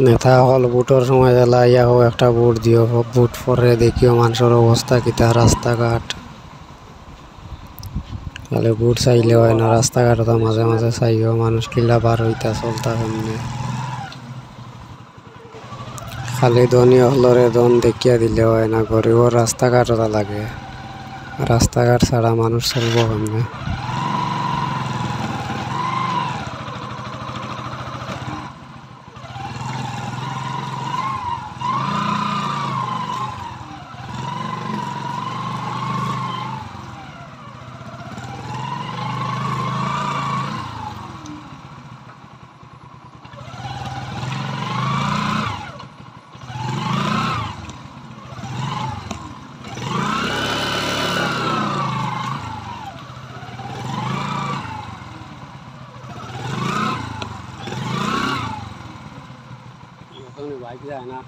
নেতা হল ভোটর সময় জ্বালাইয়া হোক একটা ভোট দিও, ভোট পরে দেখিও মানুষের অবস্থা কিতা রাস্তাঘাট। তাহলে ভোট চাইলে হয় না, রাস্তাঘাট তো মাঝে মাঝে চাইও মানুষ কিলা বার হইতা চলতা কেমনে। খালি ধনী হলরে ধন দেখিয়া দিলে হয় না, গরিবর রাস্তাঘাটটা লাগে। রাস্তাঘাট ছাড়া মানুষ চলবো কেমনে। বাইক যায় না।